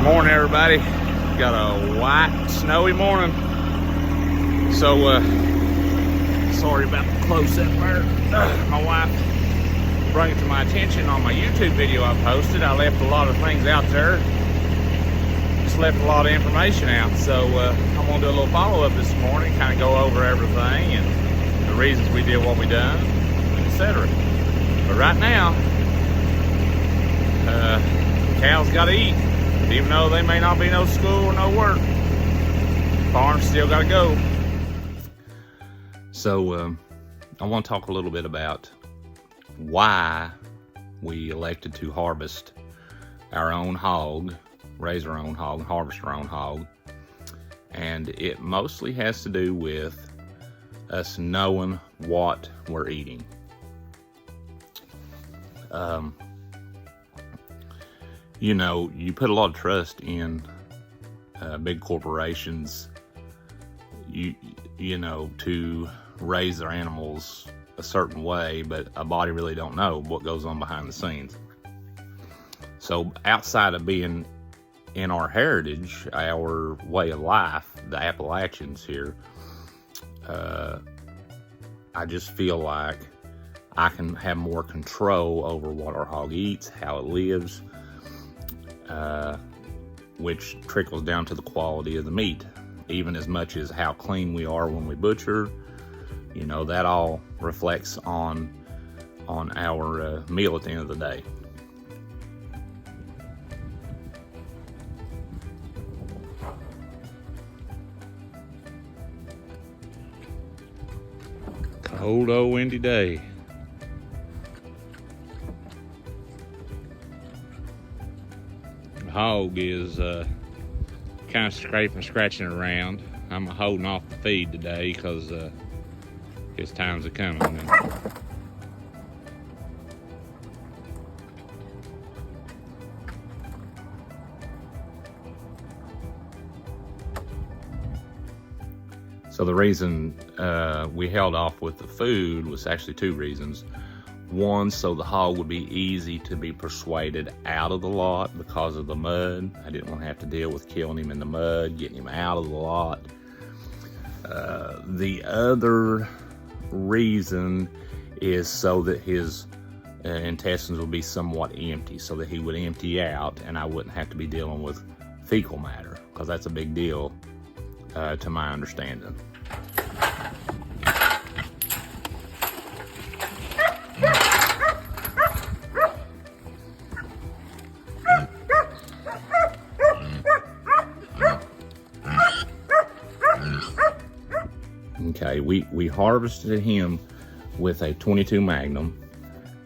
Morning, everybody. Got a white, snowy morning. So, sorry about the close-up there. My wife brought it to my attention on my YouTube video I posted. I left a lot of things out there. Just left a lot of information out. So, I'm gonna do a little follow-up this morning, kind of go over everything and the reasons we did what we done, etc. But right now, cows gotta eat. Even though they may not be no school or no work, farm's still gotta go. So I want to talk a little bit about why we elected to harvest our own hog, raise our own hog, harvest our own hog. And it mostly has to do with us knowing what we're eating. You know, you put a lot of trust in big corporations, you know, to raise their animals a certain way, but a body really don't know what goes on behind the scenes. So outside of being in our heritage, our way of life, the Appalachians here, I just feel like I can have more control over what our hog eats, how it lives, which trickles down to the quality of the meat, even as much as how clean we are when we butcher. You know, that all reflects on our meal at the end of the day. Cold old windy day. Hog is kind of scratching around. I'm holding off the feed today because his time's a coming. So the reason we held off with the food was actually two reasons. One, so the hog would be easy to be persuaded out of the lot because of the mud. I didn't want to have to deal with killing him in the mud, getting him out of the lot. The other reason is so that his intestines would be somewhat empty, so that he would empty out and I wouldn't have to be dealing with fecal matter, because that's a big deal to my understanding. Okay, we harvested him with a 22 Magnum.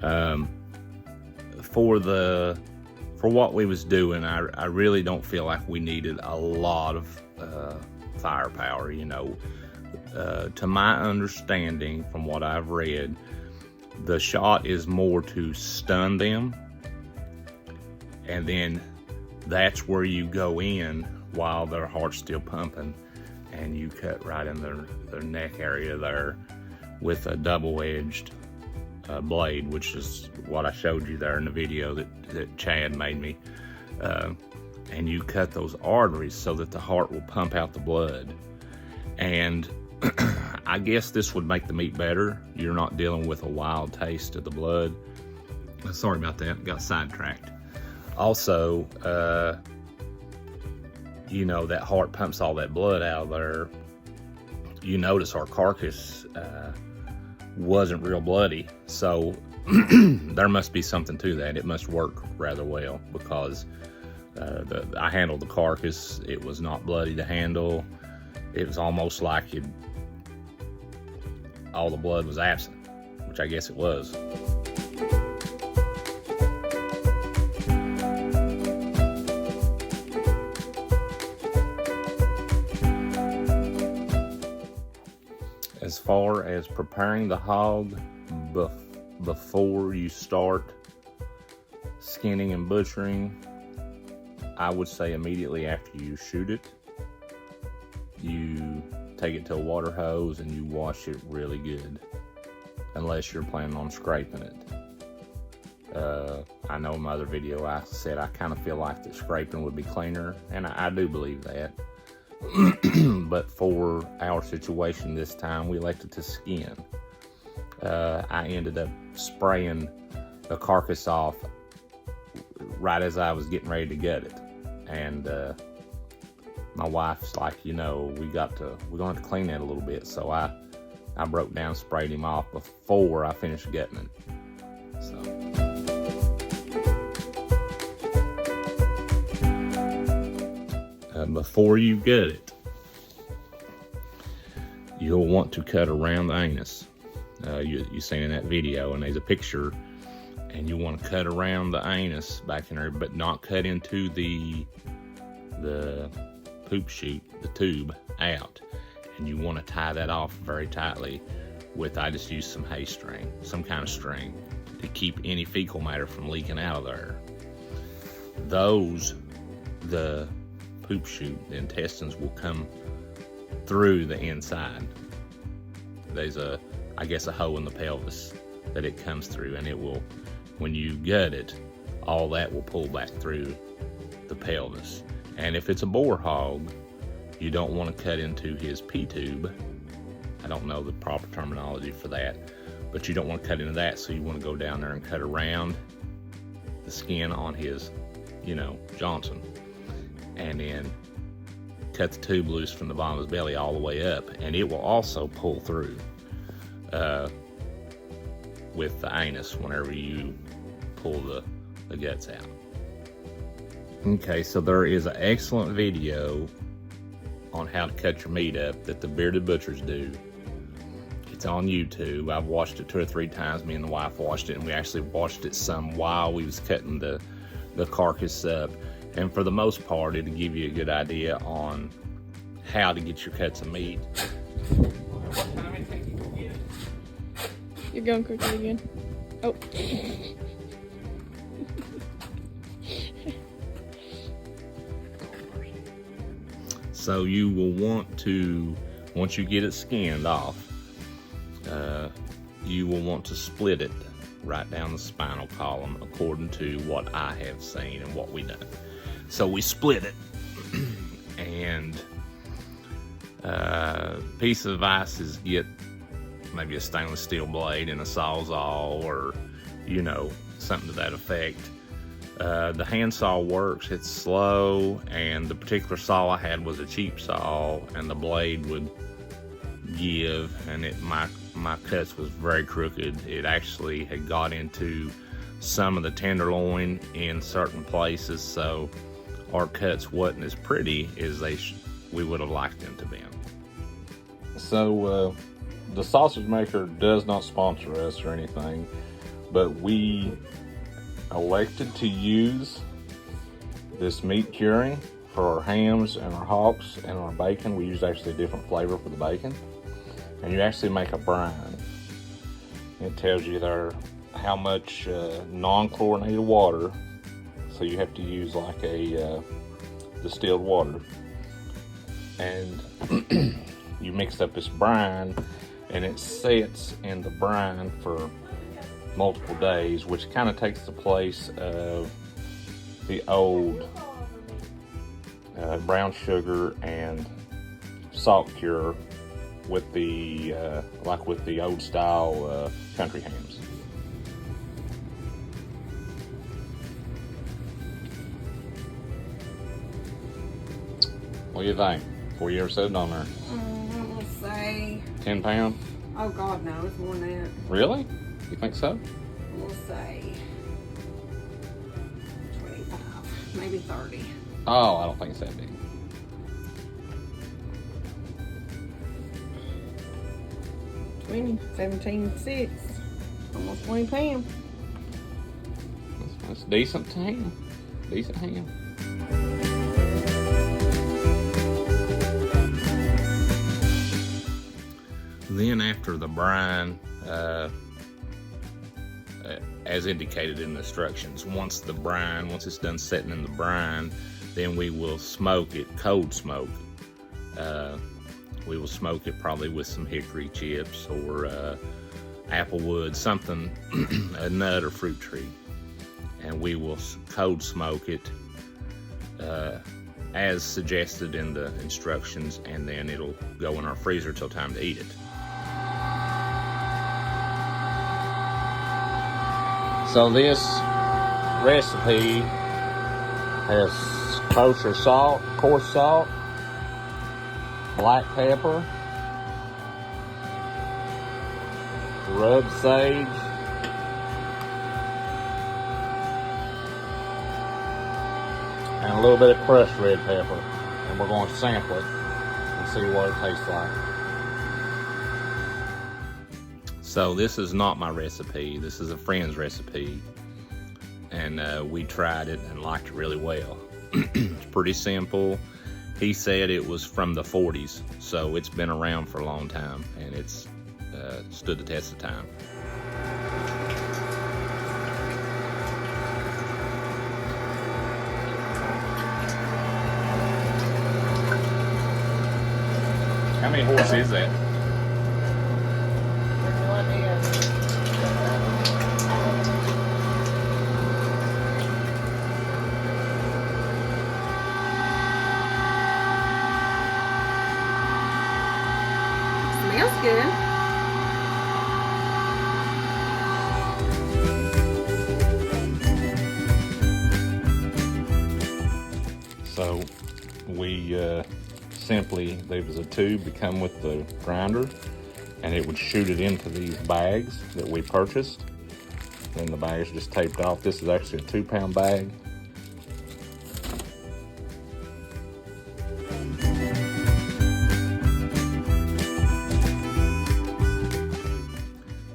For what we was doing, I really don't feel like we needed a lot of firepower. You know, to my understanding, from what I've read, the shot is more to stun them, and then that's where you go in while their heart's still pumping, and you cut right in their neck area there with a double-edged blade, which is what I showed you there in the video that Chad made me. And you cut those arteries so that the heart will pump out the blood. And I guess this would make the meat better. You're not dealing with a wild taste of the blood. Sorry about that, got sidetracked. Also, you know, that heart pumps all that blood out of there. You notice our carcass wasn't real bloody, so there must be something to that. It must work rather well, because I handled the carcass. It was not bloody to handle. It was almost like all the blood was absent, which I guess it was. As far as preparing the hog before you start skinning and butchering, I would say immediately after you shoot it, you take it to a water hose and you wash it really good, unless you're planning on scraping it. I know in my other video I said I kind of feel like that scraping would be cleaner, and I do believe that. But for our situation this time, we elected to skin. I ended up spraying the carcass off right as I was getting ready to gut it, and my wife's like, you know, we're gonna have to clean that a little bit. So I broke down, sprayed him off before I finished gutting it. So. Before you gut it, you'll want to cut around the anus. You seen in that video, and there's a picture, and you want to cut around the anus back in there, but not cut into the poop chute, the tube out. And you want to tie that off very tightly with, I just used some hay string, some kind of string, to keep any fecal matter from leaking out of there. The poop chute, the intestines will come through the inside. There's I guess a hole in the pelvis that it comes through, and it will, when you gut it, all that will pull back through the pelvis. And if it's a boar hog, you don't want to cut into his P-tube. I don't know the proper terminology for that, but you don't want to cut into that, so you want to go down there and cut around the skin on his, you know, Johnson, and then cut the tube loose from the bottom of his belly all the way up, and it will also pull through with the anus whenever you pull the guts out. Okay, so there is an excellent video on how to cut your meat up that the Bearded Butchers do. It's on YouTube. I've watched it 2 or 3 times. Me and the wife watched it, and we actually watched it some while we was cutting the carcass up. And for the most part, it'll give you a good idea on how to get your cuts of meat. What time it takes you to get it? You're going quickly again. Oh. So you will want to, once you get it skinned off, you will want to split it right down the spinal column according to what I have seen and what we done. So we split it, and piece of advice is get maybe a stainless steel blade and a Sawzall, or, you know, something to that effect. The handsaw works, it's slow, and the particular saw I had was a cheap saw, and the blade would give, and my cuts was very crooked. It actually had got into some of the tenderloin in certain places, so our cuts wasn't as pretty as we would have liked them to be. So the sausage maker does not sponsor us or anything, but we elected to use this meat curing for our hams and our hocks and our bacon. We use actually a different flavor for the bacon, and you actually make a brine. It tells you there how much non-chlorinated water, so you have to use like a distilled water, and you mix up this brine, and it sits in the brine for multiple days, which kind of takes the place of the old brown sugar and salt cure with the like with the old style country hams. What do you think? 4 years set on there. I'm gonna say 10 pounds? Oh God, no, it's more than that. Really? You think so? We'll say 25, maybe 30. Oh, I don't think it's that big. 17.6, almost 20 pounds. That's decent ham. Decent ham. Then after the brine, as indicated in the instructions, once it's done setting in the brine, then we will smoke it, cold smoke. We will smoke it probably with some hickory chips or apple wood, something, a nut or fruit tree. and we will cold smoke it as suggested in the instructions, and then it'll go in our freezer till time to eat it. So this recipe has kosher salt, coarse salt, black pepper, rubbed sage, and a little bit of crushed red pepper. And we're going to sample it and see what it tastes like. So this is not my recipe. This is a friend's recipe. And we tried it and liked it really well. It's pretty simple. He said it was from the 40s, so it's been around for a long time, and it's stood the test of time. How many horses is that? No idea. Smells good. So we simply, there was a tube to come with the grinder, and it would shoot it into these bags that we purchased. Then the bag's just taped off. This is actually a 2-pound bag.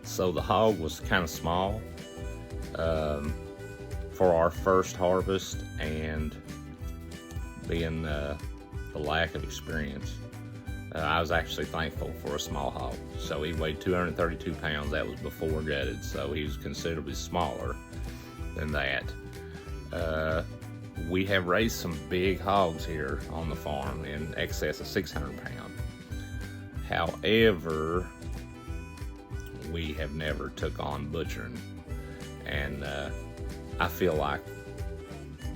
So the hog was kind of small for our first harvest, and being the lack of experience, I was actually thankful for a small hog. So he weighed 232 pounds. That was before gutted, so he was considerably smaller than that. We have raised some big hogs here on the farm in excess of 600 pounds. However, we have never took on butchering, and I feel like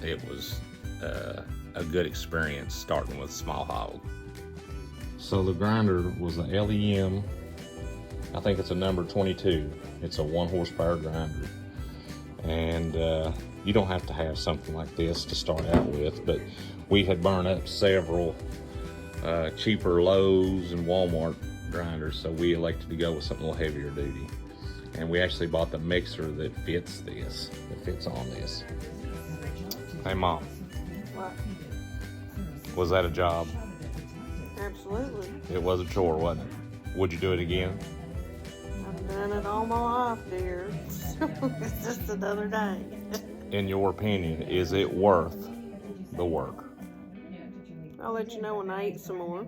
it was a good experience starting with small hog. So the grinder was an LEM, I think it's a number 22. It's a 1 horsepower grinder, and you don't have to have something like this to start out with, but we had burned up several cheaper Lowe's and Walmart grinders, so we elected to go with something a little heavier duty. And we actually bought the mixer that fits this, that fits on this. Hey Mom, What? was that a job? Absolutely. It was a chore, wasn't it? Would you do it again? I've done it all my life, dear. It's just another day. In your opinion, is it worth the work? I'll let you know when I eat some more.